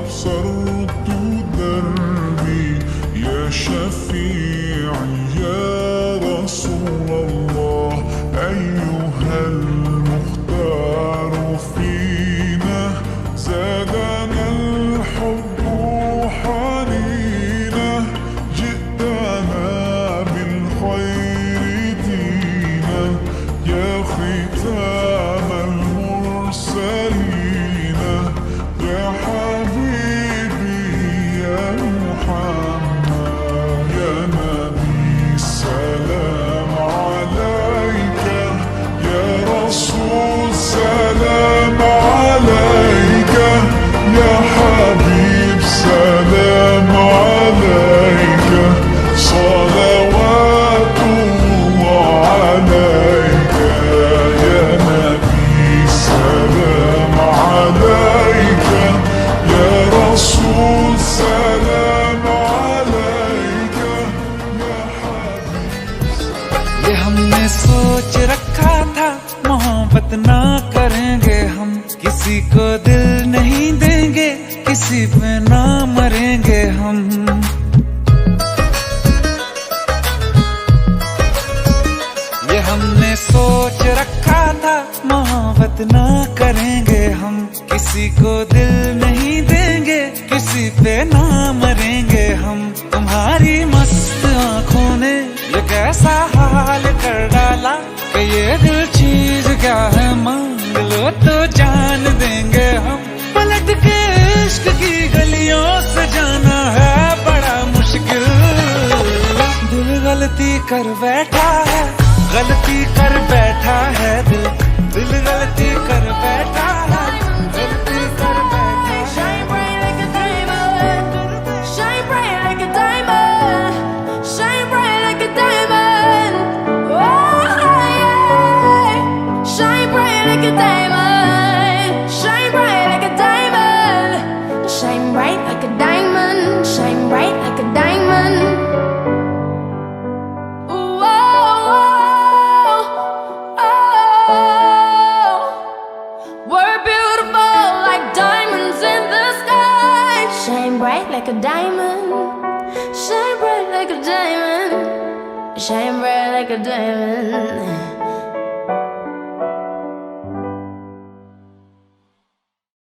أبصرت دربي يا شفيعي يا رسول الله أيها المختار فينا زادنا الحب حنينا جئتنا بالخير دينا يا ختام المرسلين يا حبيبي يا محمد يا نبي سلام عليك يا رسول سلام عليك يا حبيب سلام عليك صلوات الله عليك يا نبي سلام عليك يا رسول سلام عليك يا حبيب ये हमने सोच रखा था मोहब्बत ना करेंगे हम, किसी को दिल नहीं देंगे, किसी पे ना मरेंगे हम। ये हमने सोच रखा था मोहब्बत ना करेंगे हम, किसी को दिल नहीं देंगे, किसी पे ना मरेंगे हम। तुम्हारी मस्त आंखों ने ये कैसा हाल कर डाला कि ये दिल चीज क्या है मांग लो तो जान देंगे हम। पलट के इश्क की गलियों से जाना है बड़ा मुश्किल, दिल गलती कर बैठा है, गलती कर बैठा है दिल, दिल गलती कर बैठा है, गलती कर बैठा है। Shine bright like a diamond, shine bright like a diamond, shine bright like a diamond. Oh yeah, shine bright like a diamond, shine bright like a diamond, shine bright like a diamond, shine bright like a diamond. Ooh, oh, oh, oh. We're beautiful like diamonds in the sky. Shine bright like a diamond. Shine bright like a diamond. Shine bright like a diamond.